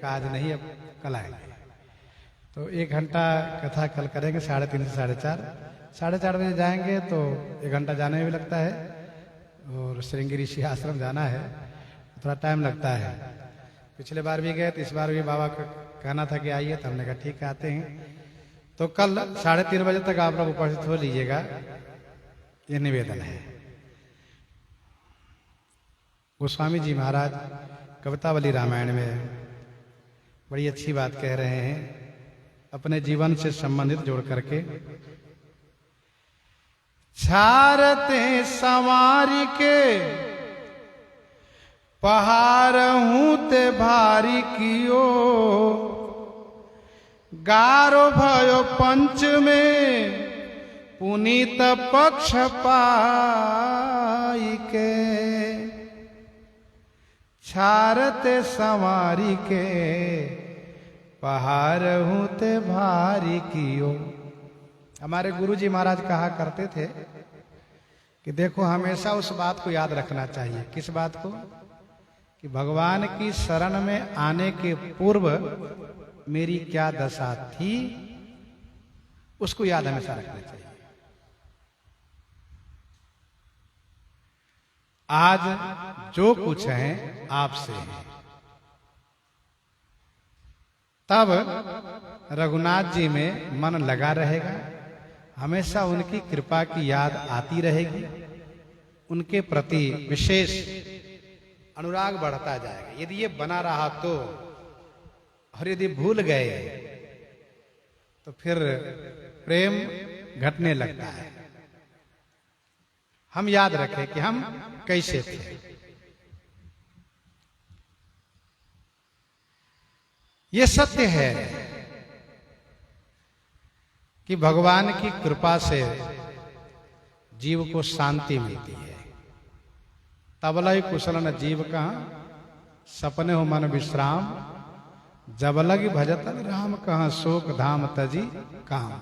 आज नहीं, अब कल आएंगे। तो 1 घंटा कथा कल करेंगे, 3:30 से 4:30। 4:30 बजे जाएंगे तो 1 घंटा जाने में भी लगता है, और श्रृंगी ऋषि आश्रम जाना है, थोड़ा टाइम लगता है। पिछले बार भी गए तो इस बार भी बाबा का कहना था कि आइए, तो हमने कहा ठीक है आते हैं। तो कल 3:30 बजे तक आप लोग उपस्थित हो लीजिएगा, ये निवेदन है। गोस्वामी जी महाराज कवितावली रामायण में बड़ी अच्छी बात कह रहे हैं, अपने जीवन से संबंधित जोड़ करके। छारते सवारी के पहाड़ हूं ते भारी कियो, गारो भयो पंच में पुनीत पक्ष पाई के। छारते सवारी के पहाड़ हूं ते भारी कियो। हमारे गुरुजी महाराज कहा करते थे कि देखो हमेशा उस बात को याद रखना चाहिए। किस बात को? कि भगवान की शरण में आने के पूर्व मेरी क्या दशा थी, उसको याद हमेशा रखना चाहिए। आज जो कुछ है आपसे है। तब रघुनाथ जी में मन लगा रहेगा, हमेशा उनकी कृपा की याद आती रहेगी, उनके प्रति विशेष अनुराग बढ़ता जाएगा। यदि ये बना रहा तो, और यदि भूल गए तो फिर प्रेम घटने लगता है। हम याद रखें कि हम कैसे थे। ये सत्य है कि भगवान की कृपा से जीव को शांति मिलती है। तबलई कुशल न जीव का सपने हो मन विश्राम, जब लग भजत राम कहाँ शोक धाम तजी काम।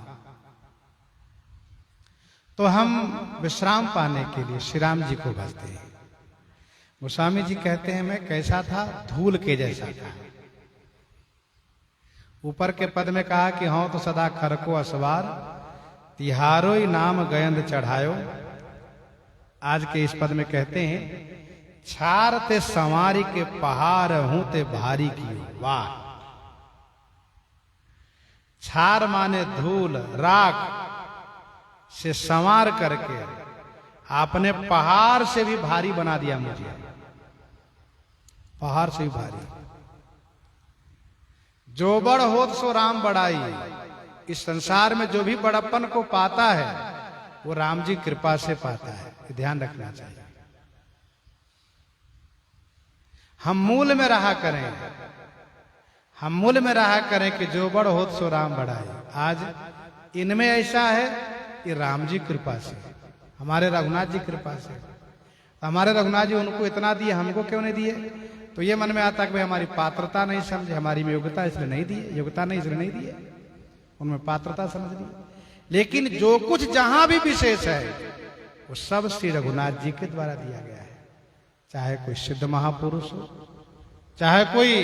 तो हम विश्राम पाने के लिए श्री राम जी को भजते हैं। गोस्वामी जी कहते हैं मैं कैसा था? धूल के जैसा था। ऊपर के पद में कहा कि हाँ तो सदा खरको असवार, तिहारो ही नाम गयंद चढ़ायो। आज के इस पद में कहते हैं छारते संवारी के पहाड़ हूं ते भारी की। वाह! छार माने धूल, राख से संवार करके आपने पहाड़ से भी भारी बना दिया मुझे, पहाड़ से भी भारी। जो बड़ होत सो राम बड़ाई। इस संसार में जो भी बड़प्पन को पाता है वो राम जी कृपा से पाता है। ध्यान रखना चाहिए। हम मूल में रहा करें, हम मूल में रहा करें कि जो बड़ होत सो राम बड़ाई। आज इनमें ऐसा है कि राम जी कृपा से, हमारे रघुनाथ जी कृपा से। हमारे रघुनाथ जी उनको इतना दिए, हमको क्यों नहीं दिए? तो ये मन में आता कि भाई हमारी पात्रता नहीं समझे, हमारी में योग्यता इसलिए नहीं दिए, योग्यता नहीं इसलिए नहीं दिए, उनमें पात्रता समझ ली। लेकिन जो कुछ जहां भी विशेष है वो सब श्री रघुनाथ जी के द्वारा दिया गया है। चाहे कोई सिद्ध महापुरुष हो, चाहे कोई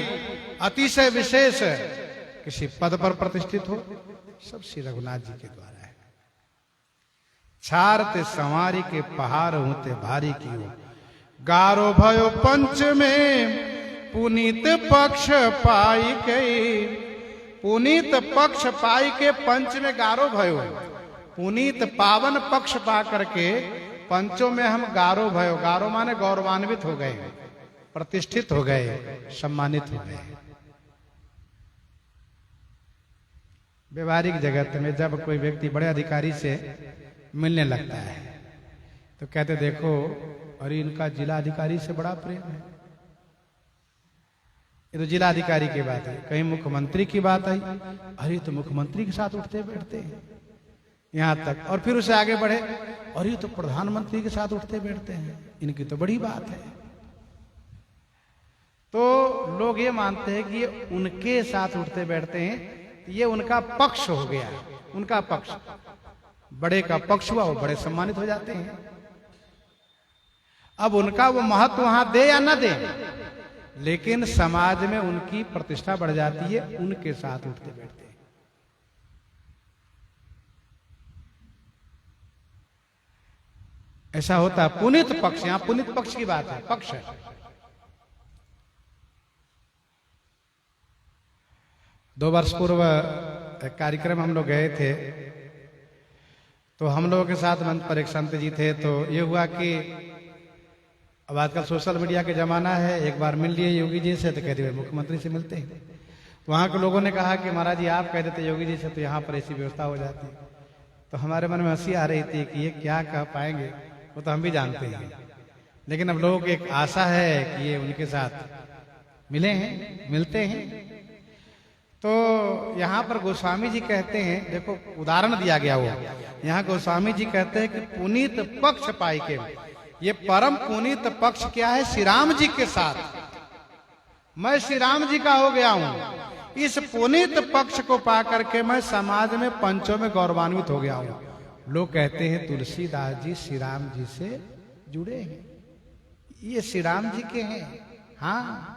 अतिशय विशेष किसी पद पर प्रतिष्ठित हो, सब श्री रघुनाथ जी के द्वारा है। छारते संवारी के पहाड़ होते भारी की हो, गारो भयो पंच में पुनीत पक्ष पाई गई। पुनीत पक्ष पाई के पंच में गारो भयो, पुनीत पावन पक्ष पा करके पंचों में हम गारो भयो। गारो माने गौरवान्वित हो गए, प्रतिष्ठित हो गए, सम्मानित हो गए। व्यवहारिक जगत में जब कोई व्यक्ति बड़े अधिकारी से मिलने लगता है तो कहते देखो अरे इनका जिला अधिकारी से बड़ा प्रेम है। ये तो जिला अधिकारी की बात है। कहीं मुख्यमंत्री की बात आई, अरे तो मुख्यमंत्री के साथ उठते बैठते हैं यहां तक। और फिर उससे आगे बढ़े, अरे तो प्रधानमंत्री के साथ उठते बैठते हैं, इनकी तो बड़ी बात है। तो लोग ये मानते हैं कि ये उनके साथ उठते बैठते हैं, ये उनका पक्ष हो गया, उनका पक्ष। बड़े का पक्ष हुआ, वो बड़े सम्मानित हो जाते हैं। अब उनका वो महत्व वहां दे या न दे, लेकिन समाज में उनकी प्रतिष्ठा बढ़ जाती है, उनके साथ उठते बैठते हैं। ऐसा होता है। पुनीत पक्ष, यहां पुनीत पक्ष की बात है, पक्ष है। दो वर्ष पूर्व एक कार्यक्रम हम लोग गए थे, तो हम लोगों के साथ मंच पर एक संत जी थे। तो ये हुआ कि अब आजकल सोशल मीडिया के जमाना है, एक बार मिल लिए योगी जी से तो कहते हुए मुख्यमंत्री से मिलते हैं। तो वहां के लोगों ने कहा कि महाराज जी आप कह देते योगी जी से तो यहाँ पर ऐसी व्यवस्था हो जाती। तो हमारे मन में हंसी आ रही थी कि ये क्या कह पाएंगे, वो तो हम भी जानते हैं, लेकिन अब लोगों की एक आशा है कि ये उनके साथ मिले हैं, मिलते हैं। तो यहाँ पर गोस्वामी जी कहते हैं, देखो उदाहरण दिया गया वो, यहाँ गोस्वामी जी कहते हैं कि पुनीत पक्ष पाई के, ये परम पुनीत पक्ष क्या है? श्री राम जी के साथ मैं श्री राम जी का हो गया हूं। इस पुनीत पक्ष को पा करके मैं समाज में पंचों में गौरवान्वित हो गया हूं। लोग कहते हैं तुलसीदास जी श्री राम जी से जुड़े हैं, ये श्री राम जी के हैं। हाँ,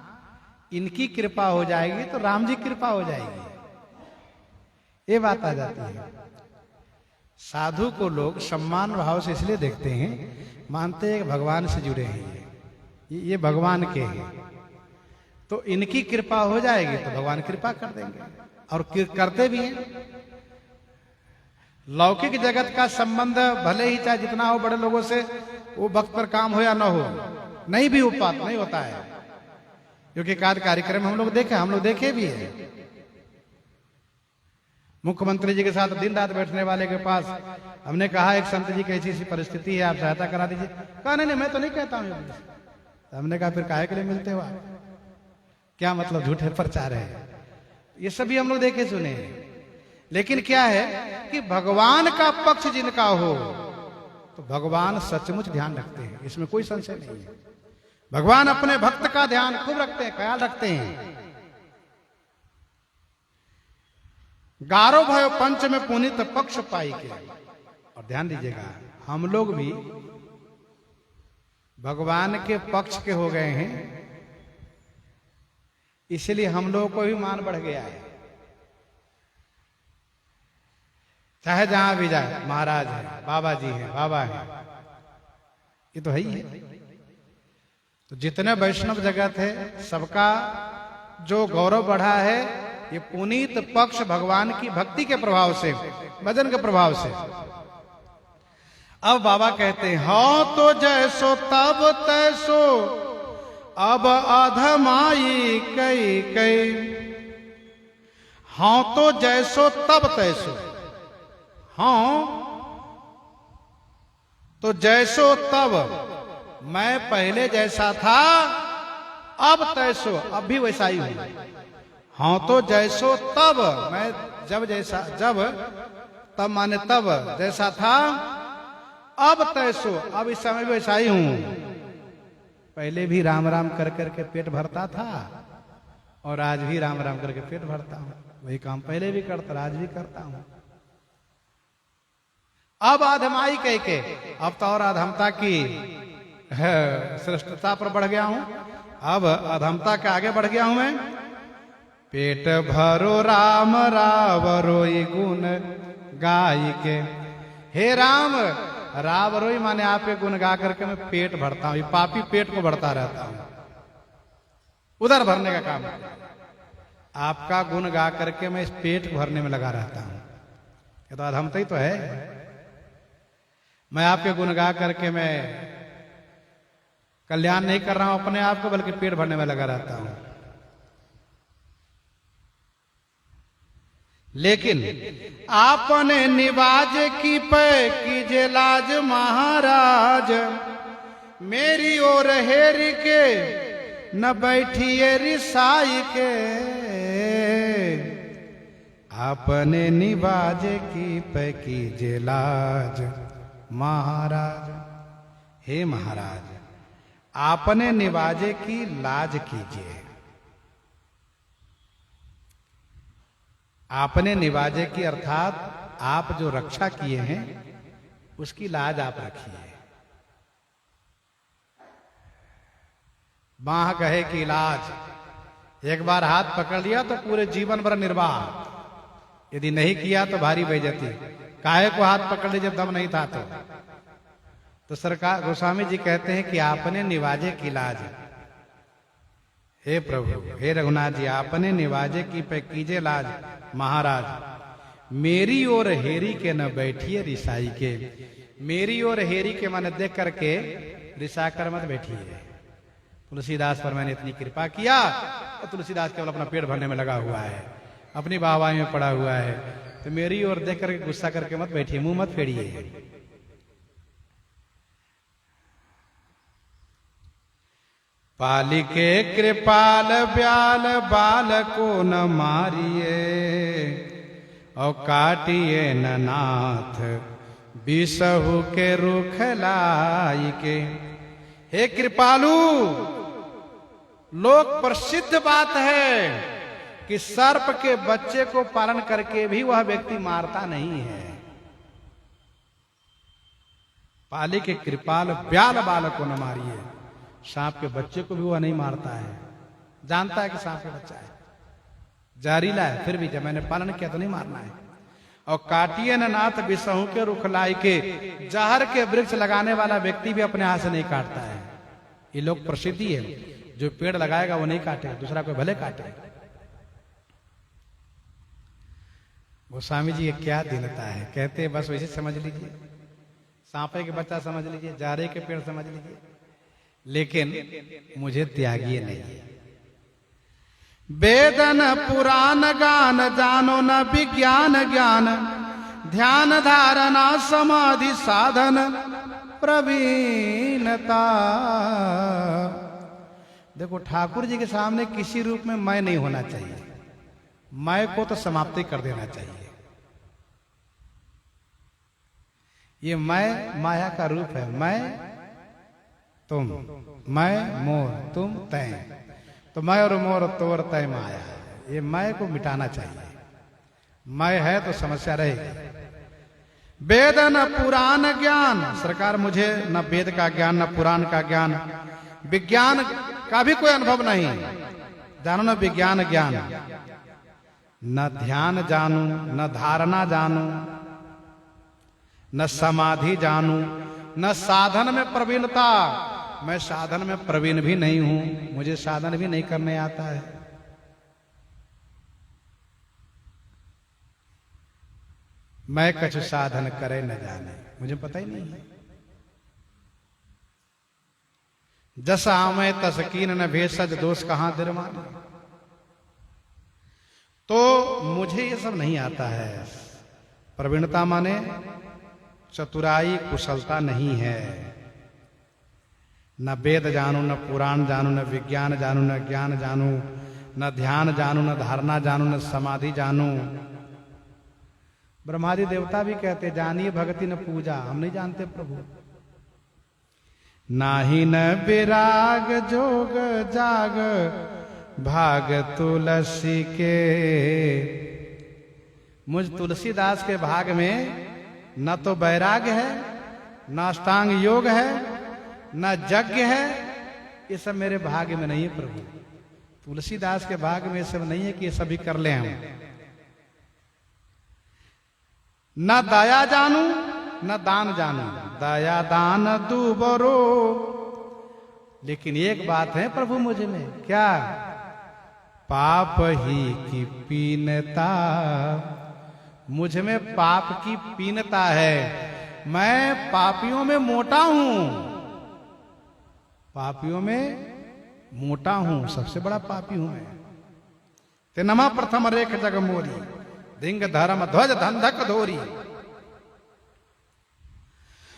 इनकी कृपा हो जाएगी तो राम जी कृपा हो जाएगी, ये बात आ जाती है। साधु को लोग सम्मान भाव से इसलिए देखते हैं, मानते हैं कि भगवान से जुड़े हैं, ये भगवान के हैं, तो इनकी कृपा हो जाएगी तो भगवान कृपा कर देंगे, और करते भी हैं। लौकिक जगत का संबंध भले ही चाहे जितना हो बड़े लोगों से, वो वक्त पर काम हो या ना हो, नहीं भी उपपात नहीं होता है। क्योंकि कार्यक्रम हम लोग देखे भी है। मुख्यमंत्री जी के साथ दिन रात बैठने वाले के पास हमने कहा एक संत जी की ऐसी ऐसी परिस्थिति है, आप सहायता करा दीजिए। कहा नहीं मैं तो नहीं कहता हूं। तो हमने कहा फिर काहे के लिए मिलते हो आप? क्या मतलब झूठे प्रचार है? ये सभी हम लोग देखे सुने हैं। लेकिन क्या है कि भगवान का पक्ष जिनका हो तो भगवान सचमुच ध्यान रखते हैं, इसमें कोई संशय नहीं है। भगवान अपने भक्त का ध्यान खूब रखते हैं, ख्याल रखते हैं। गारो भयो पंच में पुनीत पक्ष पाई के। और ध्यान दीजिएगा, हम लोग भी भगवान के पक्ष के हो गए हैं, इसलिए हम लोगों को भी मान बढ़ गया है। चाहे जहां भी जाए, महाराज है, बाबा जी हैं, बाबा है, ये तो है ही है। तो जितने वैष्णव जगत है सबका जो गौरव बढ़ा है, ये पुनीत पक्ष भगवान की भक्ति के प्रभाव से, भजन के प्रभाव से। अब बाबा कहते हैं, हाँ तो जैसो तब तैसो अब अधमाई कई कई। हाँ तो जैसो तब तैसो, हाँ तो जैसो तब, मैं पहले जैसा था अब तैसो, अब भी वैसा ही हूं। हाँ तो जैसो तब, मैं जब जैसा, जब तब माने तब जैसा था, अब तैसो, अब इस समय भी वैसा ही हूं। पहले भी राम राम कर करके पेट भरता था और आज भी राम राम करके पेट भरता हूं। वही काम पहले भी करता, आज भी करता हूं। अब आधमाई कह के, अब तो और अधमता की श्रेष्ठता पर बढ़ गया हूं, अब अधमता के आगे बढ़ गया हूं मैं। पेट भरो राम रावरोई गुण गाय के। हे राम, रावरोई माने आपके गुण गा करके मैं पेट भरता हूं। पापी पेट को भरता रहता हूं, उधर भरने का काम है। आपका गुण गा करके मैं इस पेट भरने में लगा रहता हूं। ये तो अधमता ही तो है। मैं आपके गुण गा करके मैं कल्याण नहीं कर रहा हूं अपने आप को, बल्कि पेट भरने में लगा रहता हूं। लेकिन आपने निवाज की पे कीजे लाज महाराज, मेरी ओर हेर के न बैठिए रिसाई के। आपने निवाज की पे कीजे लाज महाराज। हे महाराज, आपने निवाजे की लाज कीजिए। आपने निवाजे की अर्थात आप जो रक्षा किए हैं उसकी लाज आप रखिए। बाह गहे की इलाज। एक बार हाथ पकड़ लिया तो पूरे जीवन भर निर्वाह, यदि नहीं किया तो भारी बेइज्जती। काहे को हाथ पकड़ ली जब दम नहीं था तो सरकार गोस्वामी जी कहते हैं कि आपने निवाजे की लाज। हे प्रभु, हे रघुनाथ जी, आपने निवाजे की पे कीजे लाज महाराज। मेरी ओर हेरी के न बैठिए रिसाई के। मेरी ओर हेरी के माने देख करके रिसा कर मत बैठिए। तुलसीदास पर मैंने इतनी कृपा किया और तुलसीदास केवल अपना पेट भरने में लगा हुआ है, अपनी वाहवाही में पड़ा हुआ है, तो मेरी ओर देख करके गुस्सा करके मत बैठिए, मुंह मत फेरिए। पालिके कृपाल ब्याल बाल को न मारिए और काटिए न नाथ बिसहु के रुख लाई के। हे कृपालु, लोक प्रसिद्ध बात है कि सर्प के बच्चे को पालन करके भी वह व्यक्ति मारता नहीं है। पाली के कृपाल ब्याल बाल को न मारिए, सांप के बच्चे को भी वह नहीं मारता है, जानता है कि सांप का बच्चा है, जहरीला है, फिर भी जब मैंने पालन किया तो नहीं मारना है। और काटिए न नाथ बिसहु के रुख लाई के, जहर के वृक्ष लगाने वाला व्यक्ति भी अपने हाथ से नहीं काटता है। ये लोग प्रसिद्धि है, जो पेड़ लगाएगा वो नहीं काटेगा, दूसरा कोई भले काटे। गोस्वामी जी ये क्या दीनता है, कहते हैं बस वैसे समझ लीजिए, सांपे के बच्चा समझ लीजिए, जारे के पेड़ समझ लीजिए, लेकिन मुझे त्यागिए नहीं। वेदन पुराण गान जानो न विज्ञान ज्ञान, ध्यान धारणा समाधि साधन प्रवीणता। देखो, ठाकुर जी के सामने किसी रूप में मैं नहीं होना चाहिए, मैं को तो समाप्ति कर देना चाहिए। ये मैं माया का रूप है, मैं तुम, मैं मोर तुम तय, तो मैं और मोर तोर तय माया है। ये मैं को मिटाना चाहिए, मैं है तो समस्या रहेगी। वेद न पुराण ज्ञान, सरकार मुझे न वेद का ज्ञान न पुराण का ज्ञान, विज्ञान का भी कोई अनुभव नहीं, जानो न विज्ञान ज्ञान, न ध्यान जानू न धारणा जानू न समाधि जानू न साधन में प्रवीणता। मैं साधन में प्रवीण भी नहीं हूं, मुझे साधन भी नहीं करने आता है। मैं कछु साधन करे न जाने, मुझे पता ही नहीं है। जस आमे तस कीन न भेषज, दोष कहां दिरमान। तो मुझे ये सब नहीं आता है। प्रवीणता माने चतुराई कुशलता नहीं है। न वेद जानू न पुराण जानू न विज्ञान जानू न ज्ञान जानू न ध्यान जानू न धारणा जानू न समाधि जानू। ब्रह्मादि देवता भी कहते जानिए भक्ति न पूजा, हम नहीं जानते प्रभु। नाही न विराग जोग जाग भाग तुलसी के। मुझ तुलसीदास के भाग में न तो वैराग्य है, न अष्टांग योग है, न यज्ञ है, ये सब मेरे भाग्य में नहीं है प्रभु। तुलसीदास के भाग्य में ये सब नहीं है कि ये सभी कर ले हम। न दया जानू न दान जानू, दया दान दूबरो। लेकिन एक बात है प्रभु मुझ में, क्या? पाप ही की पीनता। मुझ में पाप की पीनता है, मैं पापियों में मोटा हूं, पापियों में मोटा हूं, सबसे बड़ा पापी हूं मैं। ते नमा प्रथम रेख जग मोरी, धिंग धर्म ध्वज धंधक धोरी।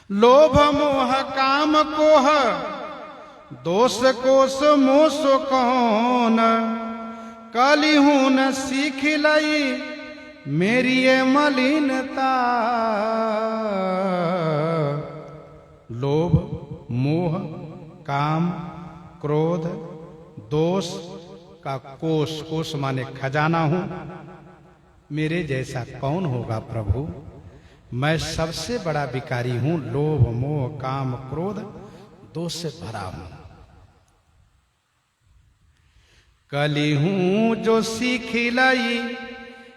लोभ मोह काम कोह, दोष कोष मोस कौन। कली हूं न सीख लई मेरी ये मलिनता। लोभ मोह काम क्रोध दोष का कोष, कोष माने खजाना हूं, मेरे जैसा कौन होगा प्रभु। मैं सबसे बड़ा विकारी हूं, लोभ मोह काम क्रोध दोष से भरा हूं। कली हूं जो सीख लाई,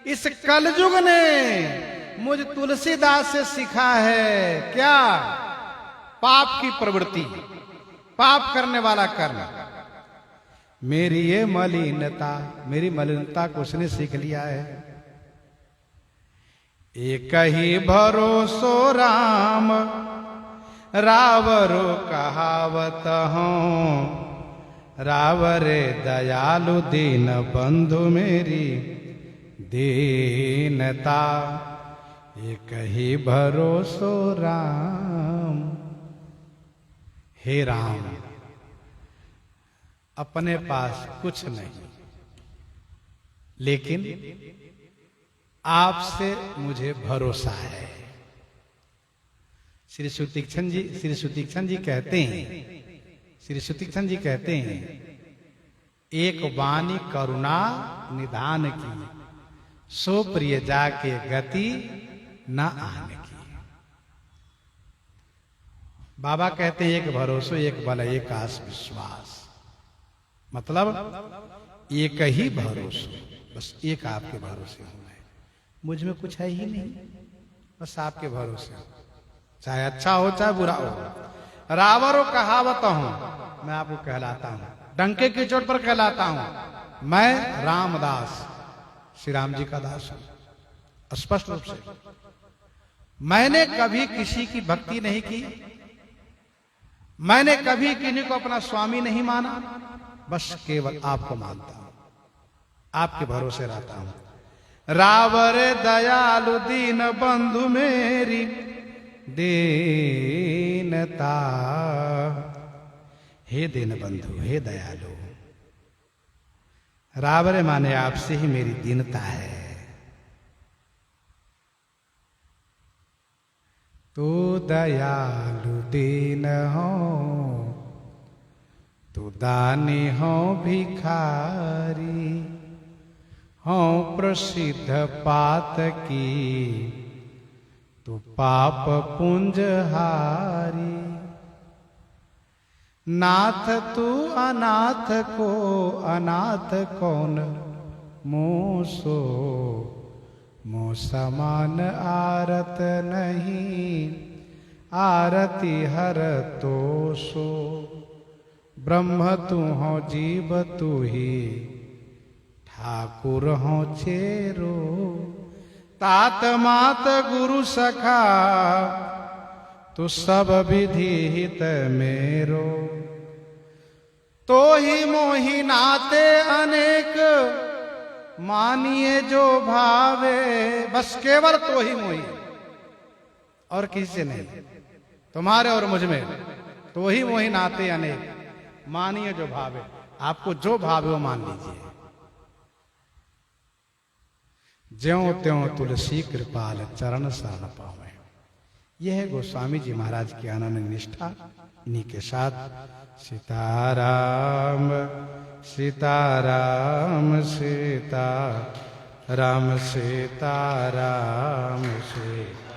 इस कलयुग ने मुझ तुलसीदास से सीखा है क्या? पाप की प्रवृत्ति, पाप करने वाला कर्म। मेरी ये मलिनता, मेरी मलिनता को उसने सीख लिया है। एक ही भरोसो राम, रावरो कहावत हूं। रावरे दयालु दीन बंधु मेरी दीनता। एक ही भरोसो राम। हे राम, अपने पास कुछ नहीं, लेकिन आपसे मुझे भरोसा है। श्री सुतीक्षण जी कहते हैं, एक वाणी करुणा निधान की, सो प्रिय जाके गति न आने की। बाबा कहते हैं एक भरोसो एक बल एक आस विश्वास, मतलब एक ही भरोसा, बस एक आपके भरोसे हूं मैं। मुझ में कुछ है ही नहीं, बस आपके भरोसे हूं, चाहे अच्छा हो चाहे बुरा हो। रावरो कहावत हूं, मैं आपको कहलाता हूं, डंके की चोट पर कहलाता हूं। मैं रामदास, श्री राम जी का दास हूं। स्पष्ट रूप से मैंने कभी किसी की भक्ति नहीं की, मैंने कभी किन्हीं को अपना स्वामी नहीं माना, बस केवल आपको मानता हूं, आपके भरोसे रहता हूं। रावर दयालु दीन बंधु मेरी दीनता। हे दीन बंधु, हे दयालु, रावरे माने आपसे ही मेरी दीनता है। तू दयालु दीन हो, तू दानी हो भिखारी, हो प्रसिद्ध पात की, तू पाप पुंज हारी। नाथ तू अनाथ को अनाथ कौन मोसो, मो समान आरत नहीं, आरती हर तो सो। ब्रह्म तू हो जीव तू ही, ठाकुर हो चेरो। तात मात गुरु सखा, तू सब विधि हित मेरो। तो ही मोहि नाते अनेक, मानिए जो भावे। बस केवल तो ही मोहि, और किसी से नहीं। तुम्हारे और मुझ में तो ही मोहि नाते अनेक, मानिए जो भावे। आपको जो भावे वो मान लीजिए। ज्यों त्यों तुलसी कृपाल चरण शरण पावे। यह है गोस्वामी जी महाराज की अनन्य निष्ठा। इन्हीं के साथ सीताराम सीताराम सीता राम सीताराम सीता।